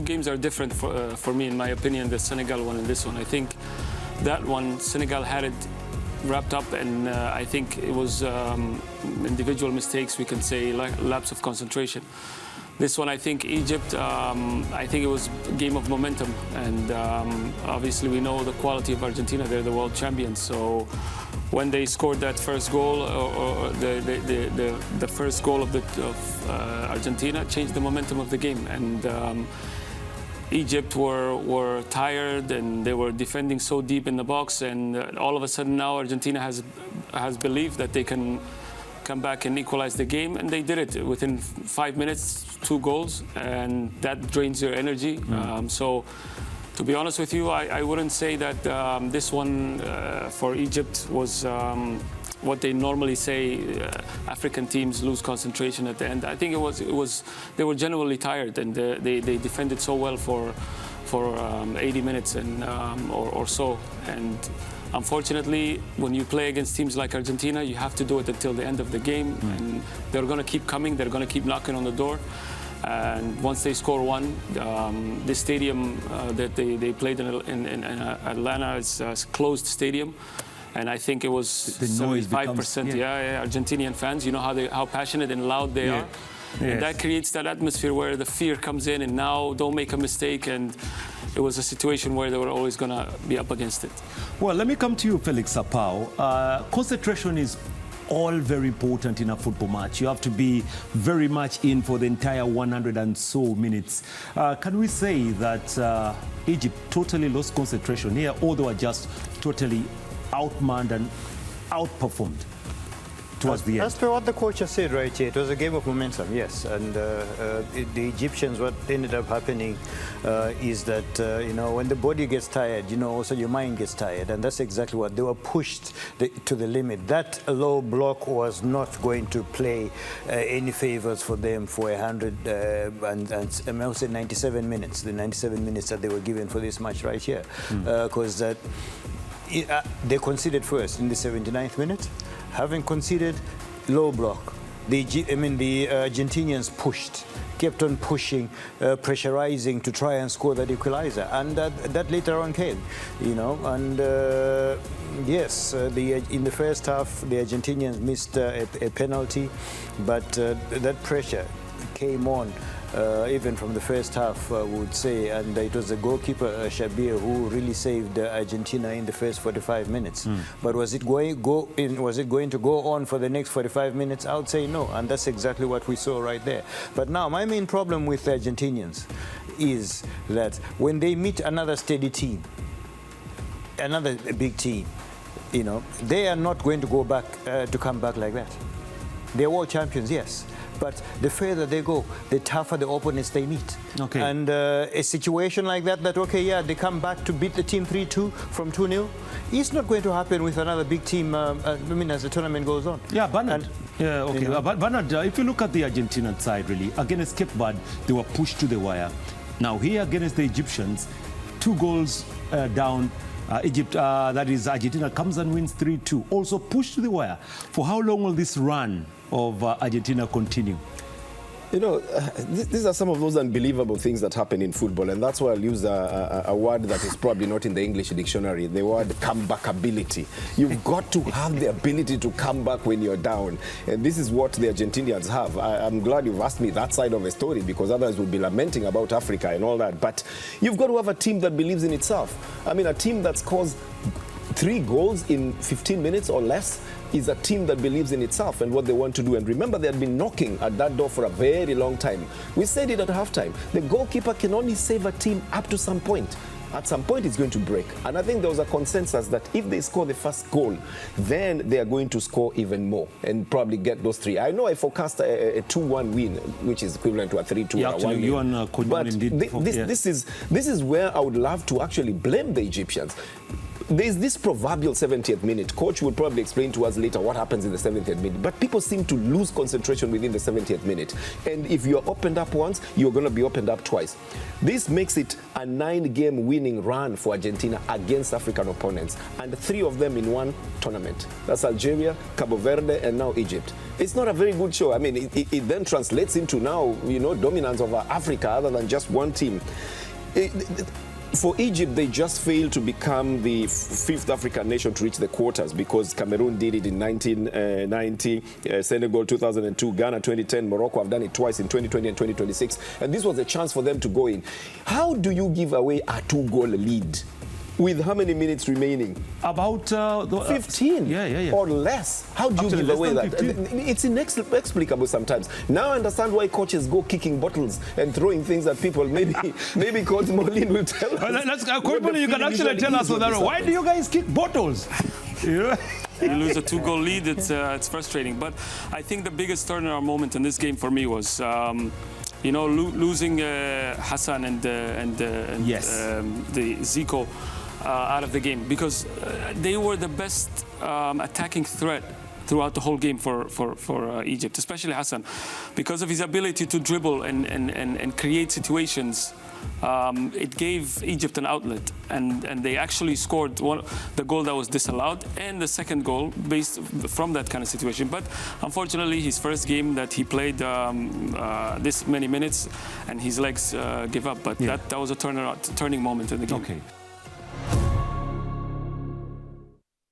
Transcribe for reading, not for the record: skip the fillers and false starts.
games are different for me, in my opinion, the Senegal one and this one. I think that one, Senegal had it wrapped up, and I think it was individual mistakes, we can say, lapse of concentration. This one, I think Egypt, I think it was a game of momentum, and obviously we know the quality of Argentina. They're the world champions. So when they scored that first goal, or the first goal of Argentina, changed the momentum of the game. And Egypt were tired, and they were defending so deep in the box, and all of a sudden now Argentina has belief that they can come back and equalize the game, and they did it within 5 minutes, 2 goals, and that drains your energy. So to be honest with you, I wouldn't say that this one for Egypt was what they normally say, African teams lose concentration at the end. I think it was they were genuinely tired, and they defended so well for 80 minutes and or so. And unfortunately, when you play against teams like Argentina, you have to do it until the end of the game, and they're going to keep coming, they're going to keep knocking on the door. And once they score one, the stadium that they played in Atlanta is a closed stadium. And I think it was 75%, Argentinian fans. You know how passionate and loud they are. Yes. And that creates that atmosphere where the fear comes in, and now don't make a mistake. And it was a situation where they were always going to be up against it. Well, let me come to you, Felix Sapao. Concentration is all very important in a football match. You have to be very much in for the entire 100 and so minutes. Can we say that Egypt totally lost concentration here, or they were just totally outmanned and outperformed towards the end? As per what the coach has said right here, it was a game of momentum, yes. And the Egyptians, what ended up happening is that, you know, when the body gets tired, you know, also your mind gets tired. And that's exactly what they were pushed to the limit. That low block was not going to play any favors for them for 100 and I would say 97 minutes, the 97 minutes that they were given for this match right here. Because they conceded first in the 79th minute. Having conceded, low block. The Argentinians pushed, kept on pushing, pressurizing to try and score that equalizer, and that later on came, you know. And yes, in the first half, the Argentinians missed a penalty, but that pressure came on. Even from the first half, I would say, and it was the goalkeeper Shabir who really saved Argentina in the first 45 minutes. But was it going to go on for the next 45 minutes? I would say no, and that's exactly what we saw right there. But now, my main problem with the Argentinians is that when they meet another steady team, another big team, you know, they are not going to go back to come back like that. They're world champions, yes. But the further they go, the tougher the opponents they meet. Okay. And a situation like that, okay, yeah, they come back to beat the team 3-2 from 2-0. It's not going to happen with another big team, I mean, as the tournament goes on. Yeah, Bernard. Yeah, okay. You know, but Bernard, if you look at the Argentinian side, really, against Cape Verde, they were pushed to the wire. Now, here against the Egyptians, 2 goals down. Egypt, that is Argentina, comes and wins 3-2. Also pushed to the wire. For how long will this run of Argentina continue? You know, these are some of those unbelievable things that happen in football, and that's why I'll use a word that is probably not in the English dictionary, the word comeback ability. You've got to have the ability to come back when you're down, and this is what the Argentinians have. I'm glad you've asked me that side of the story, because others would be lamenting about Africa and all that, but you've got to have a team that believes in itself. I mean, a team that scores 3 goals in 15 minutes or less is a team that believes in itself and what they want to do. And remember, they had been knocking at that door for a very long time. We said it at halftime. The goalkeeper can only save a team up to some point. At some point, it's going to break. And I think there was a consensus that if they score the first goal, then they are going to score even more and probably get those 3. I know I forecast a 2-1 win, which is equivalent to a 3-2 or a 1-0. You and Kocha Moalin did. This is where I would love to actually blame the Egyptians. there's this proverbial 70th minute. Coach will probably explain to us later what happens in the 70th minute. But people seem to lose concentration within the 70th minute. And if you're opened up once, you're going to be opened up twice. This makes it a 9-game winning run for Argentina against African opponents. And 3 of them in one tournament. That's Algeria, Cabo Verde, and now Egypt. It's not a very good show. I mean, it then translates into now, you know, dominance over Africa other than just one team. For Egypt, they just failed to become the 5th African nation to reach the quarters because Cameroon did it in 1990, Senegal 2002, Ghana 2010, Morocco have done it twice in 2020 and 2026. And this was a chance for them to go in. How do you give away a 2-goal lead? With how many minutes remaining? About 15 or less. How do you give away that? 15. It's inexplicable sometimes. Now I understand why coaches go kicking bottles and throwing things at people. Maybe Coach Moalin will tell us. Coach Moalin, you can actually tell us that. Why do you guys kick bottles? You lose a 2-goal lead, it's frustrating. But I think the biggest turnaround moment in this game for me was you know, losing Hassan and the Zico out of the game because they were the best attacking threat throughout the whole game for Egypt, especially Hassan, because of his ability to dribble and create situations. It gave Egypt an outlet, and they actually scored the goal that was disallowed and the second goal based from that kind of situation. But unfortunately, his first game that he played this many minutes, and his legs give up. But that was a turning moment in the game. Okay.